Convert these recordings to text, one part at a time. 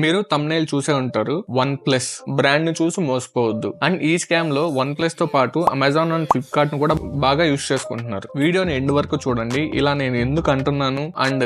మీరు థంబ్నెయిల్ చూసే ఉంటారు. వన్ ప్లస్ బ్రాండ్ ని చూసి మోసపోవద్దు. అండ్ ఈ స్కామ్ లో వన్ ప్లస్ తో పాటు అమెజాన్ అండ్ ఫ్లిప్కార్ట్ ను కూడా బాగా యూస్ చేసుకుంటున్నారు. వీడియోని ఎండ్ వరకు చూడండి. ఇలా నేను ఎందుకు అంటున్నాను అండ్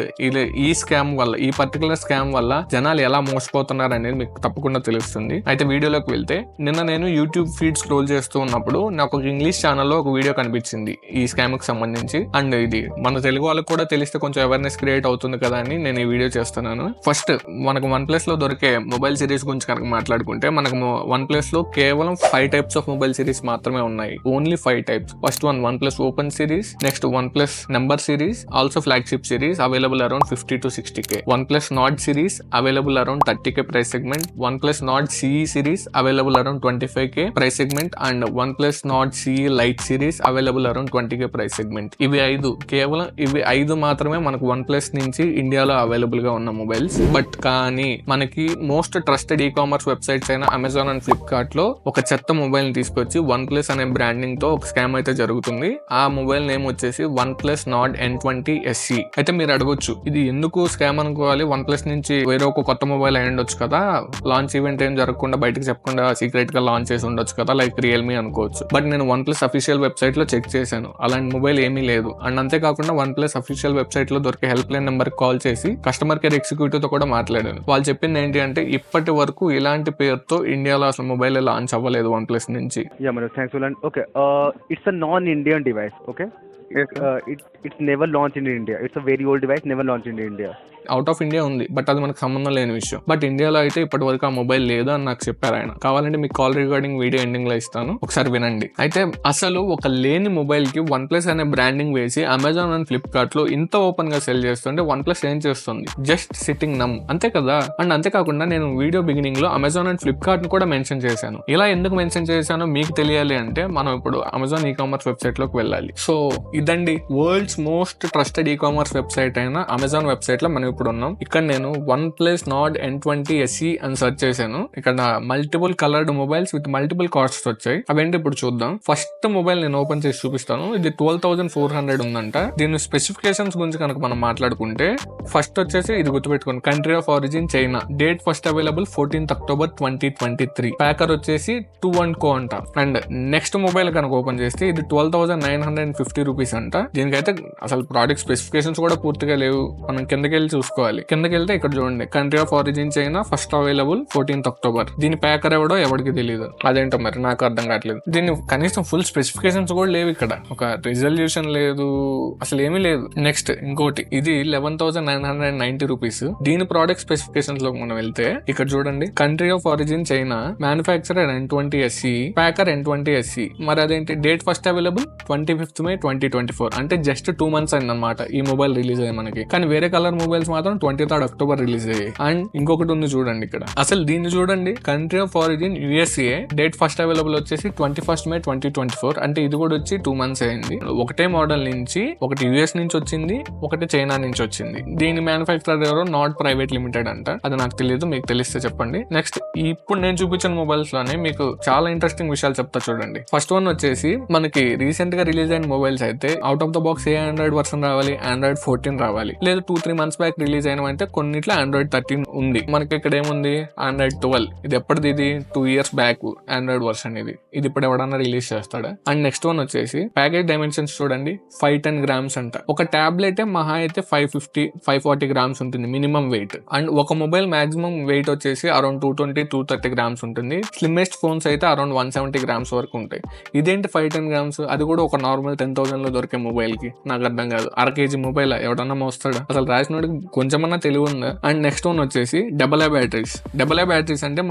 ఈ స్కామ్ వల్ల, ఈ పర్టికులర్ స్కామ్ వల్ల జనాలు ఎలా మోసపోతున్నారు అనేది మీకు తప్పకుండా తెలుస్తుంది. అయితే వీడియోలోకి వెళ్తే, నిన్న నేను యూట్యూబ్ ఫీడ్ స్క్రోల్ చేస్తూ ఉన్నప్పుడు నాకు ఒక ఇంగ్లీష్ ఛానల్లో ఒక వీడియో కనిపించింది ఈ స్కామ్ కి సంబంధించి. అండ్ ఇది మన తెలుగు వాళ్ళకి కూడా తెలిస్తే కొంచెం అవేర్నెస్ క్రియేట్ అవుతుంది కదా అని నేను ఈ వీడియో చేస్తున్నాను. ఫస్ట్ మనకు వన్ ప్లస్ లో దొరికే మొబైల్ సిరీస్ గురించి కనుక మాట్లాడుకుంటే, మనకు వన్ ప్లస్ లో కేవలం 5 టైప్స్ ఆఫ్ మొబైల్ సిరీస్ మాత్రమే ఉన్నాయి. Only 5 types. First one plus open series, next one plus number series, also flagship series available around 50 to 60K. One plus నాడ్ series available around 30K price segment. One plus నాడ్ CE series available around 25K price segment. And one plus నాడ్ CE light series available around 20K price segment. ఇవి 5, కేవలం ఇవి 5 మాత్రమే మనకు one plus నుంచి ఇండియాలో available గా ఉన్న mobiles. But కానీ మనకి most trusted e commerce websites అయిన అమెజాన్ అండ్ ఫ్లిప్కార్ట్ లో ఒక చెత్త మొబైల్ ని తీసుకొచ్చి వన్ ప్లస్ అనే బ్రాండింగ్ తో ఒక స్కామ్ అయితే జరుగుతుంది. ఆ మొబైల్ నేమ్ వచ్చేసి వన్ ప్లస్ నాడ్ N20 SE. అయితే మీరు అడగొచ్చు, ఇది ఎందుకు స్కామ్ అనుకోవాలి? వన్ ప్లస్ నుంచి వేరే ఒక కొత్త మొబైల్ అయి ఉండొచ్చు కదా, లాంచ్ ఈవెంట్ ఏం జరగకుండా బయటకు చెప్పకుండా సీక్రెట్ గా లాంచ్ చేసి ఉండొచ్చు కదా, లైక్ రియల్మీ అనుకోవచ్చు. బట్ నేను వన్ ప్లస్ అఫీషియల్ వెబ్సైట్ లో చెక్ చేశాను, అలాంటి మొబైల్ ఏమీ లేదు. అండ్ అంతేకాకుండా వన్ ప్లస్ అఫీషియల్ వెబ్సైట్ లో దొరికే హెల్ప్ లైన్ నెంబర్ కాల్ చేసి కస్టమర్ కేర్ ఎగ్జిక్యూటివ్ తో కూడా మాట్లాడాను. వాళ్ళు చెప్పింది ఏంటి అంటే, ఇప్పటి వరకు ఇలాంటి పేరుతో ఇండియాలో అసలు మొబైల్ లాంచ్ అవ్వలేదు వన్ ప్లస్ నుంచి. Okay, it's a non-Indian device. Okay, it's never launched in India. It's a very old device, never launched in India. Out of India ఉంది, బట్ అది మనకు సంబంధం లేని విషయం. బట్ ఇండియాలో అయితే ఇప్పటి వరకు ఆ మొబైల్ లేదు అని నాకు చెప్పారు ఆయన. కావాలంటే మీకు కాల్ రికార్డింగ్ వీడియో ఎండింగ్ లో ఇస్తాను, ఒకసారి వినండి. అయితే అసలు ఒక లేని మొబైల్ కి వన్ ప్లస్ అనే బ్రాండింగ్ వేసి అమెజాన్ అండ్ ఫ్లిప్కార్ట్ లో ఇంత ఓపెన్ గా సెల్ చేస్తుంటే వన్ ప్లస్ ఏం చేస్తుంది? జస్ట్ సిట్టింగ్ నమ్, అంతే కదా. అండ్ అంతేకాకుండా నేను వీడియో బిగినింగ్ లో అమెజాన్ అండ్ ఫ్లిప్కార్ట్ ను కూడా మెన్షన్ చేశాను. ఇలా ఎందుకు మెన్షన్ చేశానో మీకు తెలియాలి అంటే, మనం ఇప్పుడు అమెజాన్ ఈ కామర్స్ వెబ్సైట్ లోకి వెళ్ళాలి. సో ఇదండి world's most trusted e commerce website అయిన అమెజాన్ వెబ్సైట్ లో మనం ఇప్పుడు ఉన్నాం. ఇక్కడ నేను వన్ ప్లస్ నాడ్ N20 SE అని సెర్చ్ చేశాను. ఇక్కడ multiple coloured mobiles with multiple costs వచ్చాయి. అవేంటి ఇప్పుడు చూద్దాం. ఫస్ట్ మొబైల్ నేను ఓపెన్ చేసి చూపిస్తాను. ఇది 12,400 ఉందంట. దీని స్పెసిఫికేషన్స్ గురించి కనుక మనం మాట్లాడుకుంటే, ఫస్ట్ వచ్చేసి ఇది గుర్తుపెట్టుకోండి, country of origin China, date first available 14th October 2023, packer వచ్చేసి 2&Co అంట. అండ్ నెక్స్ట్ మొబైల్ కనుక ఓపెన్ చేస్తే ఇది 12,950 రూపీస్ అంట. దీనికైతే అసలు ప్రోడక్ట్ స్పెసిఫికేషన్స్ కూడా పూర్తిగా లేవు. మనం కిందకి వెళ్ళి చూసుకోవాలి. కిందకి వెళ్తే ఇక్కడ చూడండి, country of origin China, first available 14th October. దీని ప్యాకర్ ఎవడో ఎవరికి తెలియదు. అదేంటో మరి నాకు అర్థం కావట్లేదు. దీని కనీసం ఫుల్ స్పెసిఫికేషన్స్ కూడా లేవు. ఇక్కడ ఒక రిజల్యూషన్ లేదు, అసలు ఏమీ లేదు. నెక్స్ట్ ఇంకోటి, ఇది 11,990 రూపీస్. దీని ప్రోడక్ట్ స్పెసిఫికేషన్స్ లో మనం వెళ్తే ఇక్కడ చూడండి, country of origin China, manufacturer N20 SE, packer N20 SE. మరి అదేంటి, date first available 25th May 2024, అంటే జస్ట్ 2 months అయిందన్నమాట ఈ మొబైల్ రిలీజ్ అయ్యి మనకి. కానీ వేరే కలర్ మొబైల్స్ మాత్రం 23rd October రిలీజ్ అయ్యాయి. అండ్ ఇంకొకటి ఉంది చూడండి ఇక్కడ, అసలు దీన్ని చూడండి, country of origin USA, date first available వచ్చేసి 21st May 2024, అంటే ఇది కూడా వచ్చి 2 months అయింది. ఒకటే మోడల్ నుంచి, ఒకటి US నుంచి వచ్చింది, ఒకటి చైనా నుంచి వచ్చింది. దీని మ్యానుఫ్యాక్చరర్ ఎవరో నాట్ ప్రైవేట్ లిమిటెడ్ అంట. అది నాకు తెలియదు, మీకు తెలిస్తే చెప్పండి. నెక్స్ట్ ఇప్పుడు నేను చూపించిన మొబైల్స్ లోనే మీకు చాలా ఇంట్రెస్టింగ్ విషయాలు చెప్తా చూడండి. ఫస్ట్ వన్ వచ్చేసి, మనకి రీసెంట్ గా రిలీజ్ అయిన మొబైల్స్ అయితే out of the box A Android version రావాలి, Android 14 రావాలి. లేదు 2-3 months బ్యాక్ రిలీజ్ అయినవంటే కొన్నిట్లో Android 13 ఉంది. మనకి ఇక్కడ ఏముంది, Android 12. ఇది ఎప్పటిది? ఇది 2 years బ్యాక్ Android వర్షన్. ఇది ఇప్పుడు ఎవడన్నా రిలీజ్ చేస్తాడా? అండ్ నెక్స్ట్ వన్ వచ్చేసి, ప్యాకేజ్ డైమెన్షన్స్ చూడండి, 510 grams అంట. ఒక టాబ్లెట్ మహా అయితే 550-540 grams ఉంటుంది మినిమం వెయిట్. అండ్ ఒక మొబైల్ మాక్సిమం వెయిట్ వచ్చేసి అరౌండ్ 220-230 grams ఉంటుంది. స్లిమ్మెస్ట్ ఫోన్స్ అయితే అరౌండ్ 170 grams వరకు ఉంటాయి. ఇదేంటి 510 grams? అది కూడా ఒక నార్మల్ 10,000 లో దొరికే మొబైల్ కి. నాకు అర్థం కాదు, అర కేజీ మొబైల్ ఎవడన్నా మోస్తాడా? అసలు రాసినోడికి కొంచెమన్నా తెలివి ఉందా? అండ్ నెక్స్ట్ వన్ వచ్చేసి AA బ్యాటరీస్. AA బ్యాటరీస్ అంటే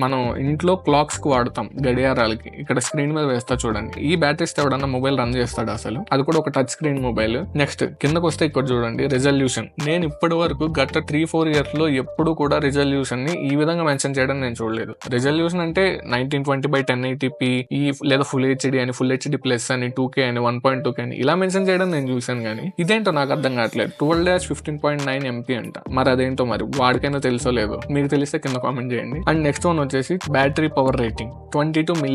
మనం ఇంట్లో క్లాక్స్ కి వాడతాం, గడియారాలకి. ఇక్కడ స్క్రీన్ మీద వేస్తా చూడండి. ఈ బ్యాటరీస్ ఎవడన్నా మొబైల్ రన్ చేస్తాడు అసలు? అది కూడా ఒక టచ్ స్క్రీన్ మొబైల్. నెక్స్ట్ కిందకు వస్తే ఇక్కడ చూడండి, రిజల్యూషన్. నేను ఇప్పటి వరకు గత 3-4 years లో ఎప్పుడు కూడా రిజల్యూషన్ ని ఈ విధంగా మెన్షన్ చేయడం నేను చూడలేదు. రిజల్యూషన్ అంటే 1920 by 1080p, లేదా ఫుల్ హెచ్డి అని, ఫుల్ హెచ్డి ప్లస్ అని, 2K అని, 1.2 కానీ ఇలా మెన్షన్ చేయడం నేను చూసాను, కానీ ఇదేంటో నాకు అర్థం కావట్లేదు. 12-15.9 MP అంట, మరి అదేంటో మరి వాడికైనా తెలుసో లేదో, మీకు తెలిస్తే కింద కామెంట్ చేయండి. అండ్ నెక్స్ట్ వన్ వచ్చేసి battery power rating 22 mAh.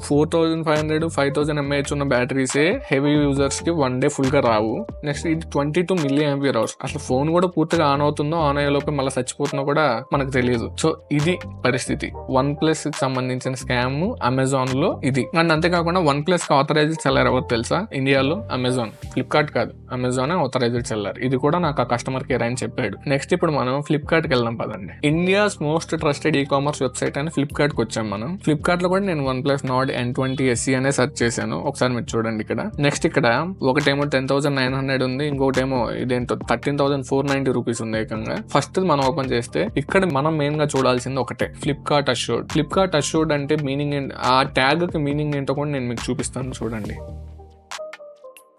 4500-5000 mAh ఉన్న బ్యాటరీసే హెవీ యూజర్స్ కి 1 day ఫుల్ గా రావు. నెక్స్ట్ ఇది 22 mAh. అసలు ఫోన్ కూడా పూర్తిగా ఆన్ అవుతుందో ఆన్ అయ్యే లోపే మళ్ళీ చచ్చిపోతుందో కూడా మనకు తెలియదు. సో ఇది పరిస్థితి. వన్ ప్లస్ కి సంబంధించిన స్కామ్ అమెజాన్ లో ఇది. అండ్ అంతేకాకుండా వన్ ప్లస్ కి ఆథరైజ్డ్ సెల్లర్ ఎవరు తెలుసా ఇండియాలో? అమెజాన్, ఫ్లిప్కార్ట్ కాదు, అమెజాన్ ఆథరైజ్డ్ సెల్లర్. ఇది కూడా నాకు ఆ కస్టమర్ కేర్ అని చెప్పాడు. నెక్స్ట్ ఇప్పుడు మనం ఫ్లిప్కార్ట్ కి వెళ్దాం పదండి. India's most trusted e commerce website అని ఫ్లిప్కార్ట్ కి వచ్చాం మనం. ఫ్లిప్కార్ట్ లో కూడా నేను one plus Nord N20 SE అనే సెర్చ్ చేశాను. ఒకసారి మీరు చూడండి ఇక్కడ. నెక్స్ట్ ఇక్కడ ఒకటేమో 10,900 ఉంది, ఇంకోటేమో ఇదేంటో 13,490 రూపీస్ ఉంది ఏకంగా. ఫస్ట్ మనం ఓపెన్ చేస్తే ఇక్కడ మనం మెయిన్ గా చూడాల్సింది ఒకటే, ఫ్లిప్కార్ట్ అష్యూర్డ్. ఫ్లిప్కార్ట్ అష్యూర్డ్ అంటే మీనింగ్ ఆ ట్యాగ్ కి మీనింగ్ ఏంటో కూడా నేను మీకు చూపిస్తాను చూడండి.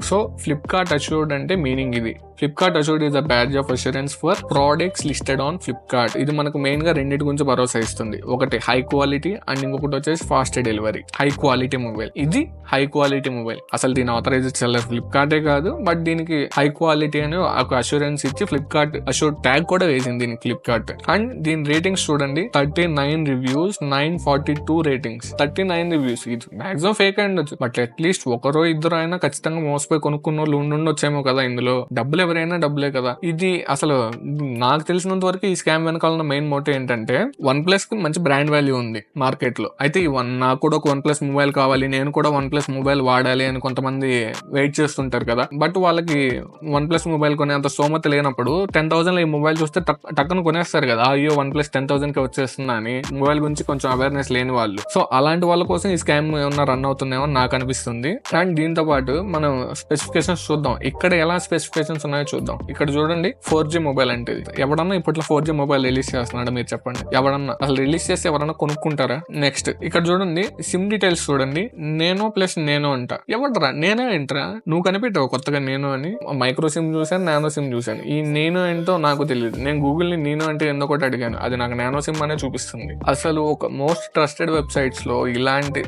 సో ఫ్లిప్కార్ట్ అష్యూర్డ్ అంటే మీనింగ్ ఇది. Flipkart assured is a badge of assurance for products listed on Flipkart. ఇది మనకు మెయిన్ గా రెండింటి గురించి భరోసా ఇస్తుంది. ఒకటి హై క్వాలిటీ అండ్ ఇంకొకటి వచ్చేసి fast delivery. High quality mobile, ఇది హై క్వాలిటీ మొబైల్. అసలు దీని ఆథరైజ్డ్ సెల్లర్ ఫ్లిప్కార్టే కాదు, బట్ దీనికి హై క్వాలిటీ అని ఒక అష్యూరెన్స్ ఇచ్చి ఫ్లిప్కార్ట్ అష్యూర్డ్ ట్యాగ్ కూడా వేసింది దీనికి ఫ్లిప్కార్ట్. అండ్ దీని రేటింగ్స్ చూడండి, 39 రివ్యూస్, 942 రేటింగ్స్. 39 రివ్యూస్, ఇది మాక్సిమం ఫేక్ అయి ఉండొచ్చు, బట్ అట్లీస్ట్ ఒకరో ఇద్దరు అయినా ఖచ్చితంగా మోసపోయి కొనుక్కున్న వాళ్ళు ఉండొచ్చేమో కదా ఇందులో. డబ్బులు ఎవరైనా డబ్బులే కదా. ఇది అసలు నాకు తెలిసినంత వరకు ఈ స్కామ్ వెనకాల మెయిన్ మోటివ్ ఏంటంటే వన్ ప్లస్ కి మంచి బ్రాండ్ వాల్యూ ఉంది మార్కెట్ లో. అయితే నాకు కూడా ఒక వన్ ప్లస్ మొబైల్ కావాలి, నేను కూడా వన్ ప్లస్ మొబైల్ వాడాలి అని కొంతమంది వెయిట్ చేస్తుంటారు కదా. బట్ వాళ్ళకి వన్ ప్లస్ మొబైల్ కొనే అంత స్తోమత లేనప్పుడు 10,000 ఈ మొబైల్ చూస్తే టక్కన కొనేస్తారు కదా. అయ్యో వన్ ప్లస్ 10,000 కి వచ్చేస్తుందా అని మొబైల్ గురించి కొంచెం అవేర్నెస్ లేని వాళ్ళు. సో అలాంటి వాళ్ళ కోసం ఈ స్కామ్ ఏమన్నా రన్ అవుతుందేమో నాకు అనిపిస్తుంది. అండ్ దీంతో పాటు మనం స్పెసిఫికేషన్స్ చూద్దాం. ఇక్కడ ఎలా స్పెసిఫికేషన్స్ ఉన్నాయో చూద్దాం. ఇక్కడ చూడండి, 4G మొబైల్ అంటే ఎవడన్నా ఇప్పట్లో 4G మొబైల్ రిలీజ్ చేస్తున్నాడు మీరు చెప్పండి? ఎవడన్నా అసలు రిలీజ్ చేస్తే ఎవరన్నా కొనుక్కుంటారా? నెక్స్ట్ ఇక్కడ చూడండి, సిమ్ డీటెయిల్స్ చూడండి, నేనో ప్లస్ నేనో అంట. ఎవడరా నేనో ఏంట్రా? నువ్వు కనిపెట్టావు కొత్తగా నేనో అని. మైక్రో సిమ్ చూసాను, నానో సిమ్ చూసాను. ఈ నేనో ఏంటో నాకు తెలియదు. నేను గూగుల్ ని నేనో అంటే ఎందుకు ఒకటి అడిగాను, అది నాకు నానో సిమ్ అనే చూపిస్తుంది. అసలు ఒక మోస్ట్ ట్రస్టెడ్ వెబ్సైట్స్ లో ఇలాంటి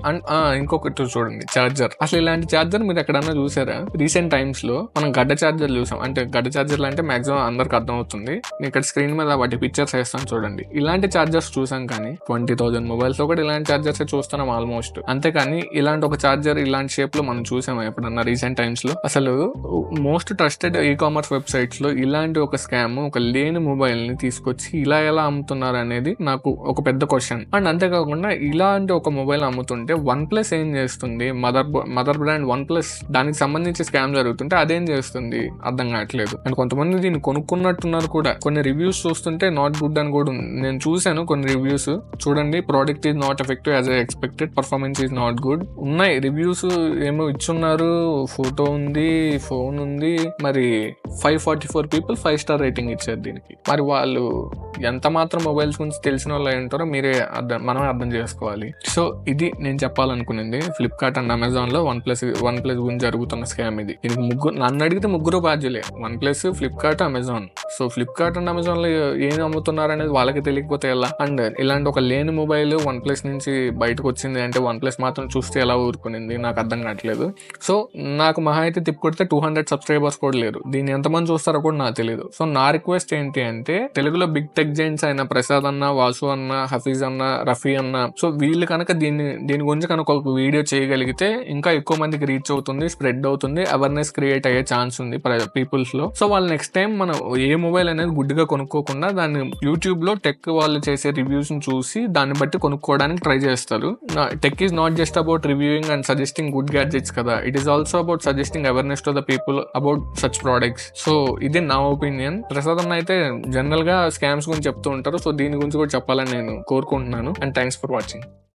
ఇంకొకటి చూడండి, చార్జర్. అసలు ఇలాంటి చార్జర్ మీరు ఎక్కడన్నా చూసారా? రీసెంట్ టైమ్స్ లో మనం గడ్డ చార్జర్ చూసాం. అంటే గడ్డ చార్జర్లు అంటే మాక్సిమం అందరికి అర్థం అవుతుంది. ఇక్కడ స్క్రీన్ మీద వాటి పిక్చర్స్ వేస్తాను చూడండి. ఇలాంటి చార్జర్స్ చూసాం, కానీ 20,000 మొబైల్స్ లో కూడా ఇలాంటి చార్జర్స్ చూస్తున్నాం ఆల్మోస్ట్. అంతేకాని ఇలాంటి ఒక చార్జర్ ఇలాంటి షేప్ లో మనం చూసాము ఎప్పుడన్నా రీసెంట్ టైమ్స్ లో? అసలు most trusted e commerce websites లో ఇలాంటి ఒక స్కామ్, ఒక లేని మొబైల్ ని తీసుకొచ్చి ఇలా ఎలా అమ్ముతున్నారు అనేది నాకు ఒక పెద్ద క్వశ్చన్. అండ్ అంతేకాకుండా ఇలాంటి ఒక మొబైల్ అమ్ముతుంటే వన్ ప్లస్ ఏం చేస్తుంది? మదర్ బ్రాండ్ వన్ ప్లస్, దానికి సంబంధించి స్కామ్ జరుగుతుంటే అదేం చేస్తుంది అర్థం కావట్లేదు. అండ్ కొంతమంది దీన్ని కొనుక్కున్నట్టున్నారు కూడా. కొన్ని రివ్యూస్ చూస్తుంటే నాట్ గుడ్ అని కూడా ఉంది. నేను చూశాను కొన్ని రివ్యూస్ చూడండి. Product is not effective as I expected, performance is not good ఉన్నాయి రివ్యూస్. ఏమో ఇచ్చున్నారు, ఫోటో ఉంది, ఫోన్ ఉంది. మరి 544 people 5 star రేటింగ్ ఇచ్చారు దీనికి. మరి వాళ్ళు ఎంత మాత్రం మొబైల్స్ గురించి తెలిసిన వాళ్ళు ఉంటారో మీరే మనమే అర్థం చేసుకోవాలి. సో ఇది నేను చెప్పాలనుకునేది. ఫ్లిప్కార్ట్ అండ్ అమెజాన్ లో వన్ ప్లస్ గురించి జరుగుతున్న స్కామ్ ఇది. దీనికి నన్ను అడిగితే ముగ్గురు బాధ్యులే, OnePlus, Flipkart, Amazon. So Flipkart and Amazon లో ఏం అమ్ముతున్నారు అనేది వాళ్ళకి తెలియకపోతే ఎలా? అండ్ ఇలాంటి ఒక లేని మొబైల్ వన్ ప్లస్ నుంచి బయటకు వచ్చింది అంటే వన్ ప్లస్ మాత్రం చూస్తే ఎలా ఊరుకునింది నాకు అర్థం కావట్లేదు. సో నాకు మహా అయితే తిప్పుకొడితే 200 సబ్స్క్రైబర్స్ కూడా లేరు. దీన్ని ఎంతమంది చూస్తారో కూడా నాకు తెలియదు. సో నా రిక్వెస్ట్ ఏంటి అంటే, తెలుగులో బిగ్ టెక్ జైంట్స్ అయిన ప్రసాద్ అన్న, వాసు అన్న, హఫీజ్ అన్న, రఫీ అన్న, సో వీళ్ళు కనుక దీని గురించి కనుక ఒక వీడియో చేయగలిగితే ఇంకా ఎక్కువ మందికి రీచ్ అవుతుంది, స్ప్రెడ్ అవుతుంది, అవేర్నెస్ క్రియేట్ అయ్యే ఛాన్స్ ఉంది పీపుల్స్ లో. సో వాళ్ళు నెక్స్ట్ టైం మనం ఏ మొబైల్ అనేది గుడ్డిగా కొనుక్కోకుండా దాన్ని యూట్యూబ్ లో టెక్ వాళ్ళు చేసే రివ్యూస్ ని చూసి దాన్ని బట్టి కొనుక్కోవడానికి ట్రై చేస్తారు. Tech is not just about reviewing and suggesting good gadgets కదా, it is also about suggesting awareness to the people about such products. So ఇది నా ఒపీనియన్. ప్రసాద్ అన్న అయితే జనరల్ గా స్కామ్స్ గురించి చెప్తూ ఉంటారు. సో దీని గురించి కూడా చెప్పాలని నేను కోరుకుంటున్నాను. And thanks for watching.